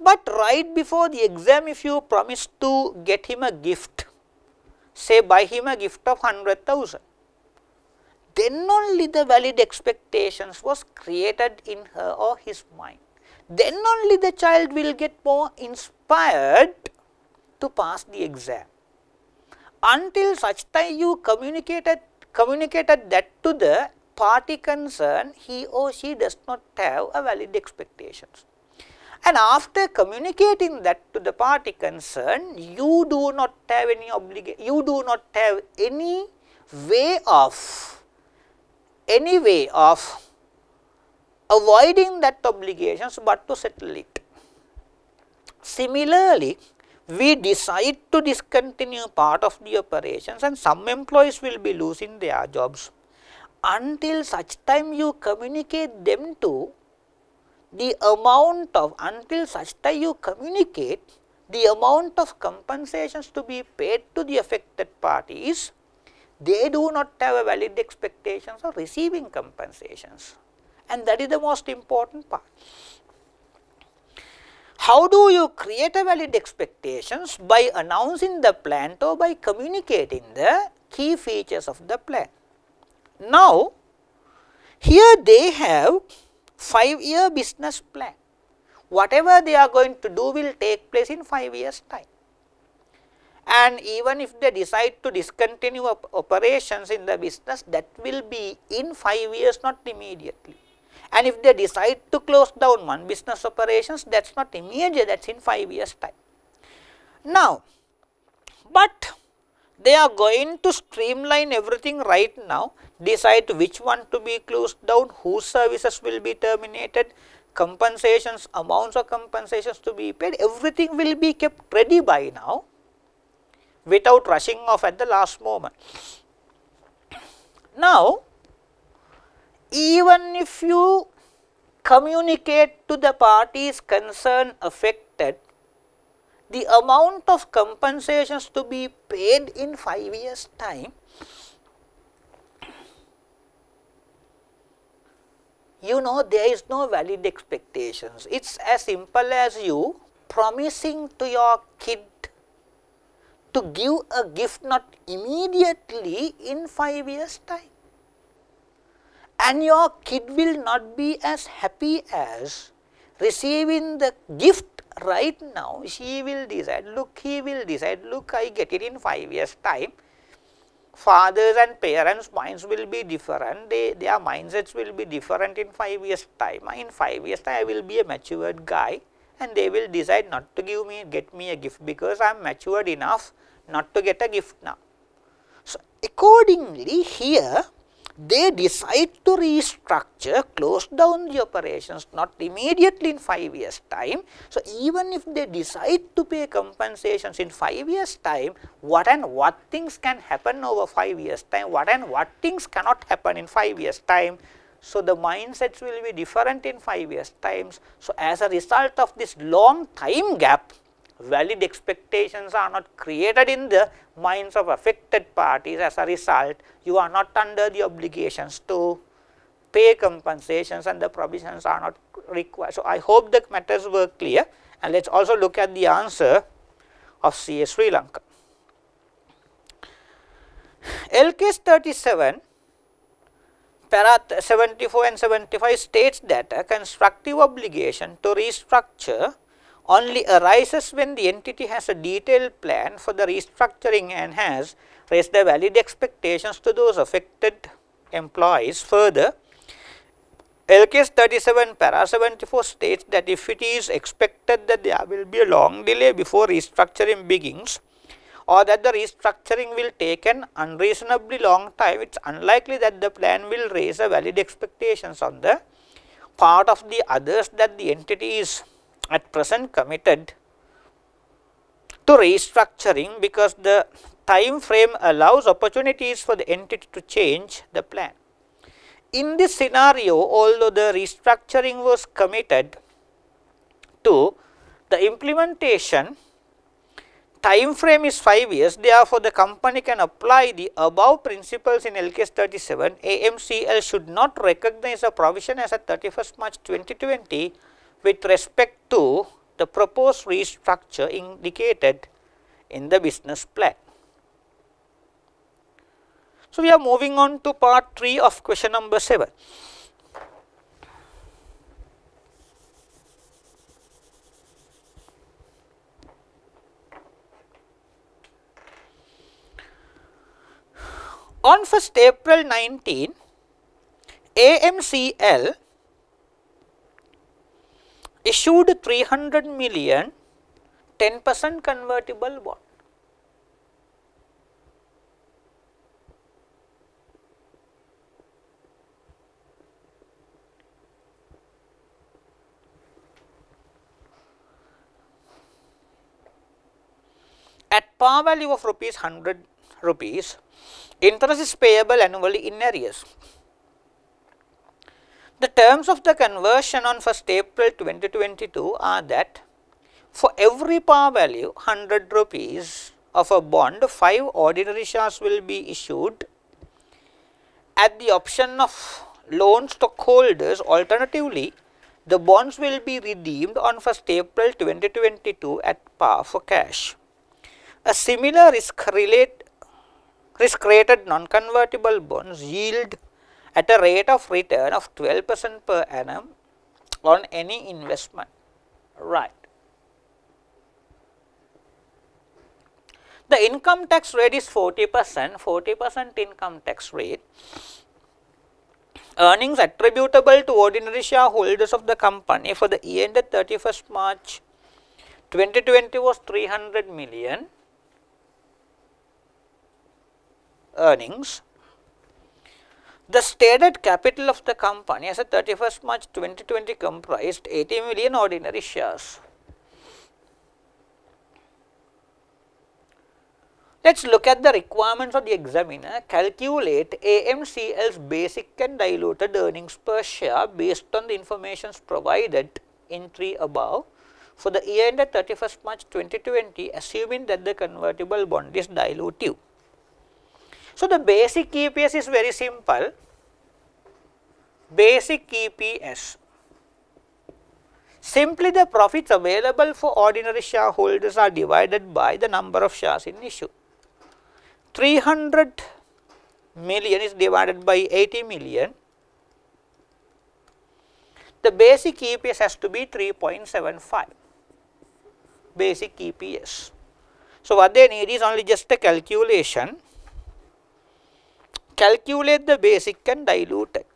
But right before the exam, if you promise to get him a gift, say buy him a gift of 100,000, then only the valid expectations was created in her or his mind. Then only the child will get more inspired to pass the exam. Until such time you communicated that to the party concerned, he or she does not have a valid expectations. And after communicating that to the party concerned, you do not have any obligation, you do not have any way of avoiding that obligations but to settle it. Similarly, we decide to discontinue part of the operations and some employees will be losing their jobs. Until such time you communicate them to the amount of, until such time you communicate the amount of compensations to be paid to the affected parties, they do not have a valid expectations of receiving compensations. And that is the most important part. How do you create a valid expectations? By announcing the plan or by communicating the key features of the plan. Now, here they have 5-year business plan. Whatever they are going to do will take place in 5 years' time. And even if they decide to discontinue operations in the business, that will be in 5 years, not immediately. And if they decide to close down one business operations, that is not immediate, that is in 5 years' time. Now, but they are going to streamline everything right now, decide which one to be closed down, whose services will be terminated, compensations, amounts of compensations to be paid, everything will be kept ready by now without rushing off at the last moment. Now, even if you communicate to the parties concerned affected the amount of compensations to be paid in 5 years' time, you know there is no valid expectations. It is as simple as you promising to your kid to give a gift not immediately in 5 years' time. And your kid will not be as happy as receiving the gift right now. She will decide, look, he will decide, look, I get it in 5 years' time. Fathers and parents' minds will be different, their mindsets will be different in 5 years' time. In 5 years' time, I will be a matured guy and they will decide not to get me a gift because I am matured enough not to get a gift now. So, accordingly, here they decide to restructure, close down the operations not immediately in 5 years' time. So, even if they decide to pay compensations in 5 years' time, what and what things can happen over 5 years' time, what and what things cannot happen in 5 years' time. So, the mindsets will be different in 5 years' time. So, as a result of this long time gap, valid expectations are not created in the minds of affected parties. As a result, you are not under the obligations to pay compensations and the provisions are not required. So, I hope the matters were clear, and let us also look at the answer of CA Sri Lanka. LKS 37, para 74 and 75 states that a constructive obligation to restructure only arises when the entity has a detailed plan for the restructuring and has raised the valid expectations to those affected employees. Further, LKS 37 para 74 states that if it is expected that there will be a long delay before restructuring begins or that the restructuring will take an unreasonably long time, it is unlikely that the plan will raise a valid expectations on the part of the others that the entity is at present committed to restructuring, because the time frame allows opportunities for the entity to change the plan. In this scenario, although the restructuring was committed to, the implementation time frame is 5 years, therefore, the company can apply the above principles in LKS 37. AMCL should not recognize a provision as at 31st March 2020 with respect to the proposed restructure indicated in the business plan. So, we are moving on to part 3 of question number 7. On 1st April 19, AMCL issued 300 million 10% convertible bond. At par value of rupees 100 rupees, interest is payable annually in arrears. The terms of the conversion on 1st April 2022 are that for every par value 100 rupees of a bond, 5 ordinary shares will be issued at the option of loan stockholders. Alternatively, the bonds will be redeemed on 1st April 2022 at par for cash. A similar risk-rated non-convertible bonds yield at a rate of return of 12% per annum on any investment. Right. The income tax rate is 40% income tax rate. Earnings attributable to ordinary shareholders of the company for the year ended 31st March 2020 was 300 million. Earnings. The stated capital of the company as of 31st March 2020 comprised 80 million ordinary shares. Let us look at the requirements of the examiner. Calculate AMCL's basic and diluted earnings per share based on the information provided in 3 above for the year ended 31st March 2020, assuming that the convertible bond is dilutive. So, the basic EPS is very simple. Basic EPS, simply the profits available for ordinary shareholders are divided by the number of shares in issue. 300 million is divided by 80 million. The basic EPS has to be 3.75. Basic EPS. So, what they need is only just a calculation. Calculate the basic and diluted.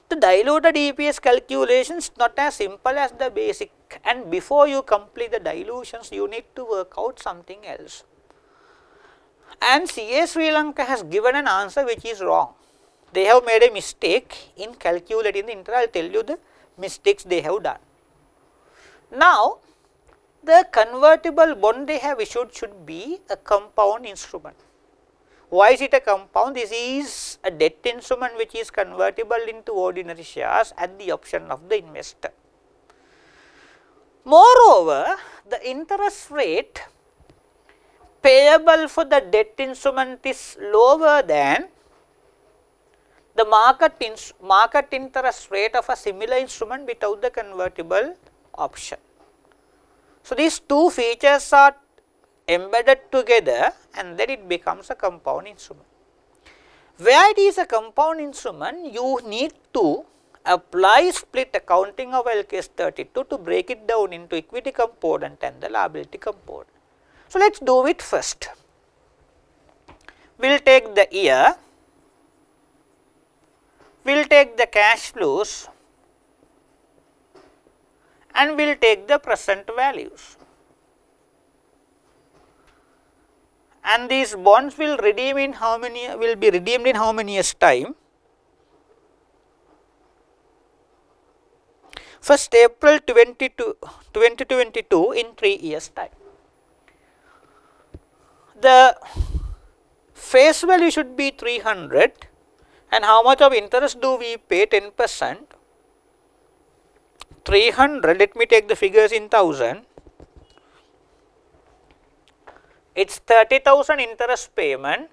The diluted EPS calculation is not as simple as the basic, and before you complete the dilutions, you need to work out something else. And CA Sri Lanka has given an answer which is wrong. They have made a mistake in calculating the interest. I will tell you the mistakes they have done. Now, the convertible bond they have issued should be a compound instrument. Why is it a compound? This is a debt instrument which is convertible into ordinary shares at the option of the investor. Moreover, the interest rate payable for the debt instrument is lower than the market interest rate of a similar instrument without the convertible option. So, these two features are embedded together and then it becomes a compound instrument. Where it is a compound instrument, you need to apply split accounting of LKS 32 to break it down into equity component and the liability component. So, let us do it first. We will take the year, we will take the cash flows and we will take the present values. And these bonds will redeem in how many, will be redeemed in how many years time? 1st April 2022 in 3 years time. The face value should be 300 and how much of interest do we pay? 10%. 300, let me take the figures in 1000. It is 30,000 interest payment,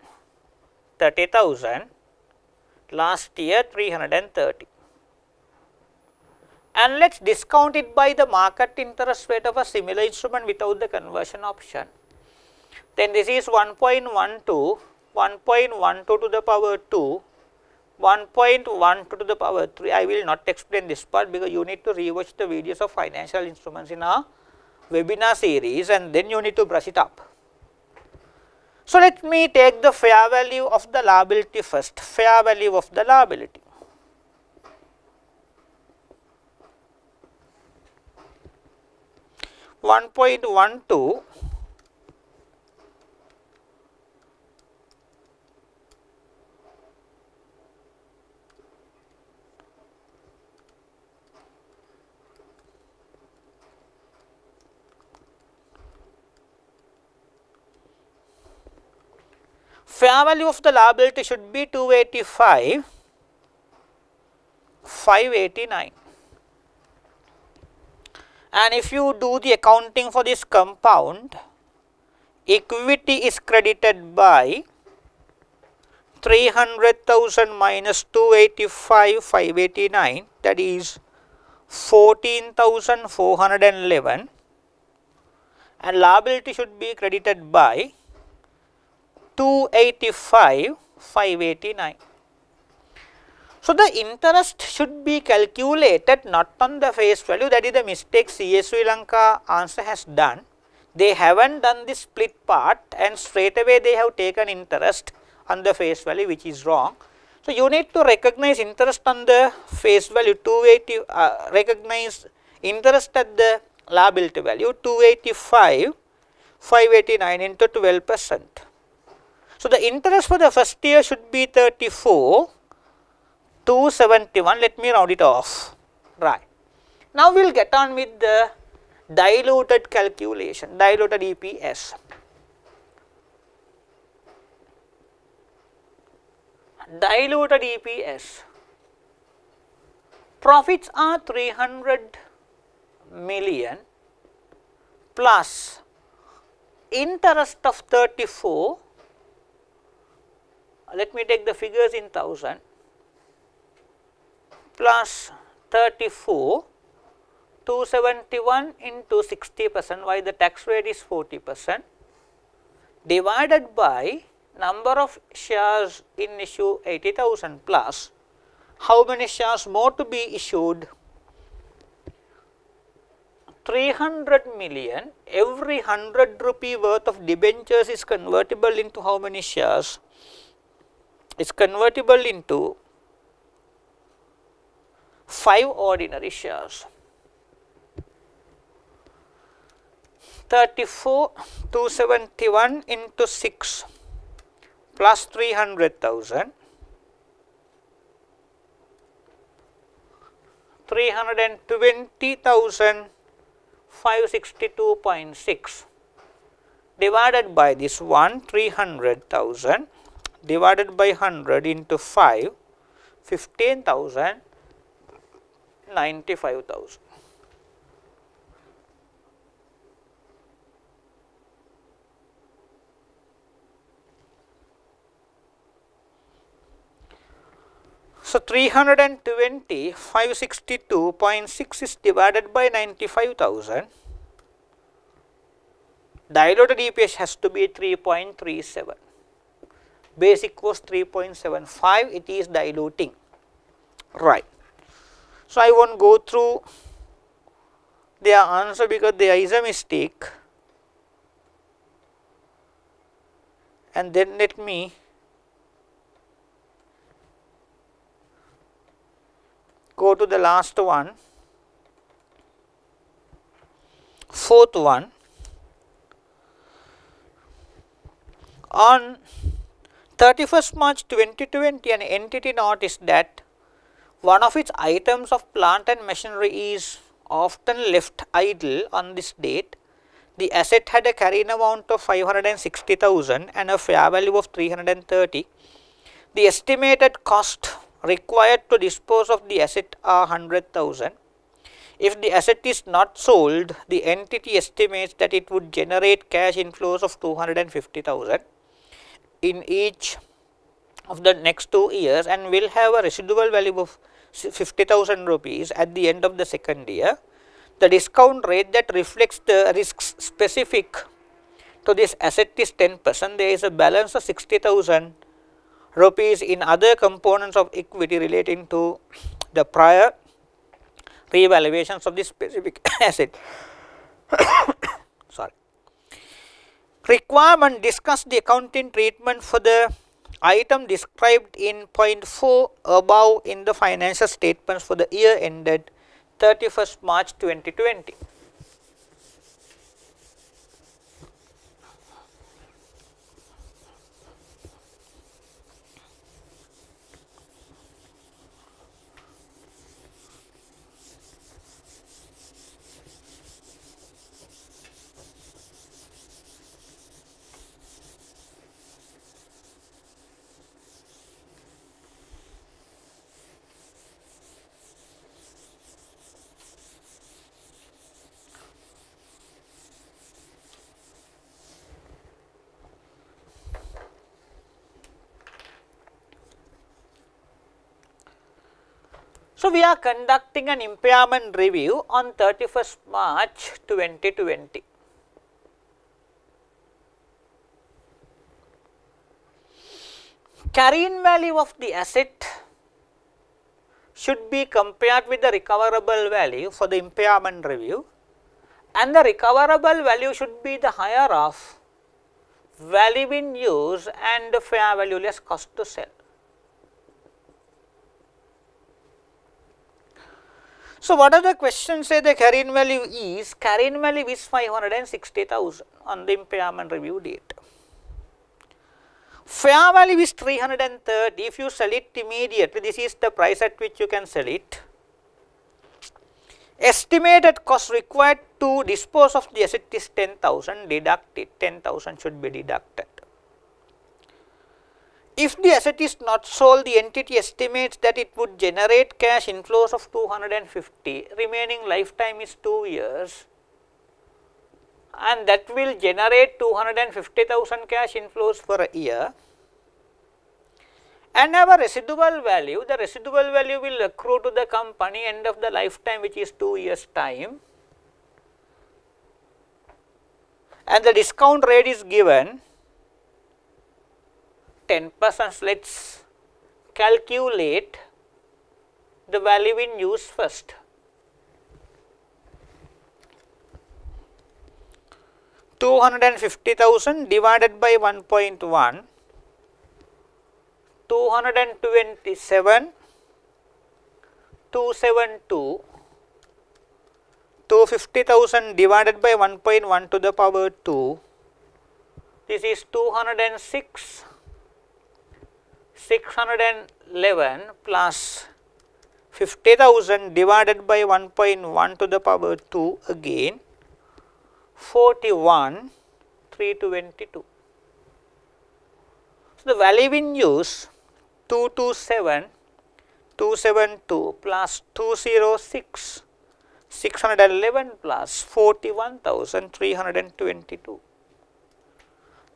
30,000, last year 330. and let us discount it by the market interest rate of a similar instrument without the conversion option. Then this is 1.12, 1.12 to the power 2, 1.12 to the power 3. I will not explain this part because you need to rewatch the videos of financial instruments in our webinar series, and then you need to brush it up. So, let me take the fair value of the liability first, fair value of the liability. $1.12 fair value of the liability should be 285, 589. And if you do the accounting for this compound, equity is credited by 300,000 minus 285, 589, that is 14,411, and liability should be credited by 285, 589. So, the interest should be calculated not on the face value, that is the mistake CS Sri Lanka answer has done. They haven't done the split part and straight away they have taken interest on the face value, which is wrong. So, you need to recognize interest on the face value 280, recognize interest at the liability value 285, 589 into 12%. So, the interest for the first year should be 34, 271, let me round it off, right. Now, we will get on with the diluted calculation, diluted EPS. Diluted EPS, profits are 300 million plus interest of 34, let me take the figures in 1000, plus 34, 271 into 60%, why the tax rate is 40%, divided by number of shares in issue 80,000 plus how many shares more to be issued, 300 million, every 100 rupee worth of debentures is convertible into how many shares? Is convertible into 5 ordinary shares. 34, 271 into 6 plus 300,000, 320,000, 562.6 divided by this one, 300,000 divided by 100 into 5, 15,000, 95,000. So, 320, 562.6 is divided by 95,000. Diluted EPS has to be 3.37. Basic was 3.75, it is diluting, right. So, I won't go through their answer because there is a mistake, and then let me go to the last one, fourth one. On 31st March 2020, an entity noticed that one of its items of plant and machinery is often left idle on this date. The asset had a carrying amount of 560,000 and a fair value of 330. The estimated cost required to dispose of the asset are 100,000. If the asset is not sold, the entity estimates that it would generate cash inflows of 250,000 in each of the next 2 years and will have a residual value of 50,000 rupees at the end of the second year. The discount rate that reflects the risks specific to this asset is 10%. There is a balance of 60,000 rupees in other components of equity relating to the prior revaluations of this specific asset. Sorry. Requirement: discuss the accounting treatment for the item described in point 4 above in the financial statements for the year ended 31st March 2020. So, we are conducting an impairment review on 31st March 2020. Carrying value of the asset should be compared with the recoverable value for the impairment review, and the recoverable value should be the higher of value in use and fair value less cost to sell. So, what are the questions say the carrying value is? Carrying value is 560,000 on the impairment review date. Fair value is 330. If you sell it immediately, this is the price at which you can sell it. Estimated cost required to dispose of the asset is 10,000. Deduct it. 10,000 should be deducted. If the asset is not sold, the entity estimates that it would generate cash inflows of 250, remaining lifetime is 2 years, and that will generate 250,000 cash inflows for a year, and have a residual value. The residual value will accrue to the company end of the lifetime, which is 2 years time, and the discount rate is given 10%. Let us calculate the value in use first. $250,000 divided by 1.1, 227, 272, 250,000 divided by 1.1 to the power 2, this is 206. 611 plus 50,000 divided by 1.1 to the power 2 again 41 322. So, the value in use 227 272 plus 206 611 plus 41,322,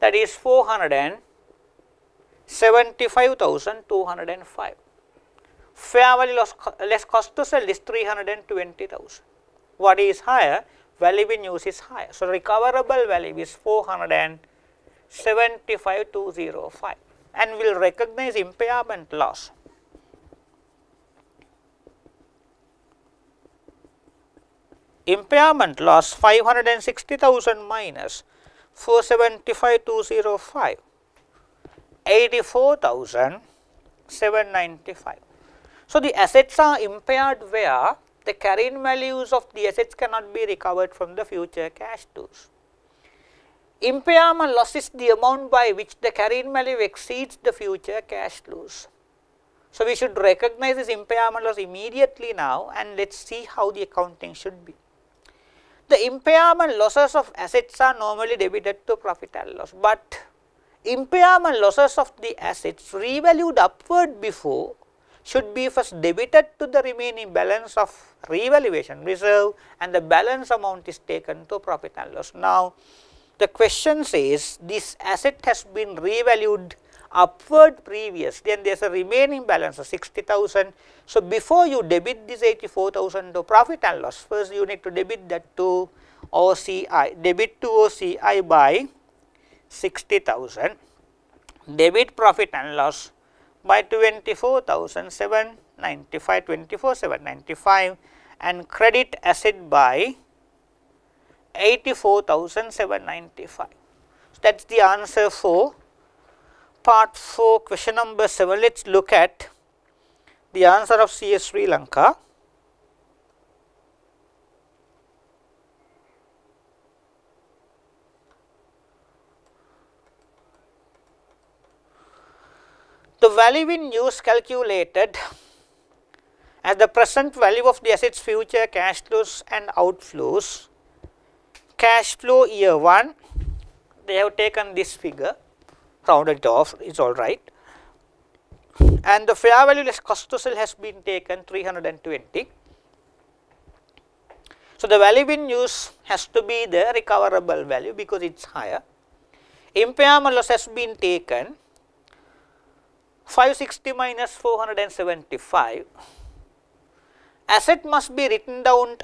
that is 475,205. Fair value less cost to sell is 320,000. What is higher? Value in use is higher. So, recoverable value is 475,205, and we will recognize impairment loss. Impairment loss 560,000 minus 475,205. 84,795. So, the assets are impaired where the carrying values of the assets cannot be recovered from the future cash flows. Impairment loss is the amount by which the carrying value exceeds the future cash flows. So, we should recognize this impairment loss immediately now, and let us see how the accounting should be. The impairment losses of assets are normally debited to profit and loss, but impairment losses of the assets revalued upward before should be first debited to the remaining balance of revaluation reserve, and the balance amount is taken to profit and loss. Now, the question says this asset has been revalued upward previous, then there is a remaining balance of 60,000. So, before you debit this 84,000 to profit and loss, first you need to debit that to OCI, debit to OCI by 60,000, debit profit and loss by 24,795, 24,795, and credit asset by 84,795. So, that is the answer for part 4, question number 7. Let us look at the answer of CS Sri Lanka. The value in use calculated as the present value of the assets, future cash flows and outflows. Cash flow year 1, they have taken this figure, rounded it off, it is alright, and the fair value less cost to sell has been taken 320. So, the value in use has to be the recoverable value because it is higher. Impairment loss has been taken 560 minus 475. Asset must be written down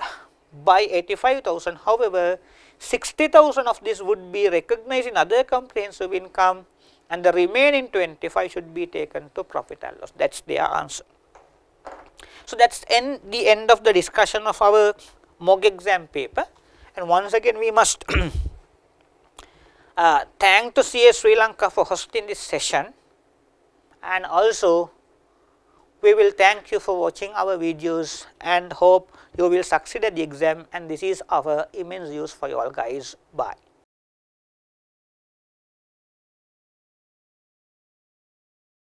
by 85,000. However, 60,000 of this would be recognized in other comprehensive income, and the remaining 25 should be taken to profit and loss. That is their answer. So, that is the end of the discussion of our mock exam paper, and once again we must thank to CS Sri Lanka for hosting this session, and also we will thank you for watching our videos and hope you will succeed at the exam, and this is our immense use for you all guys. Bye.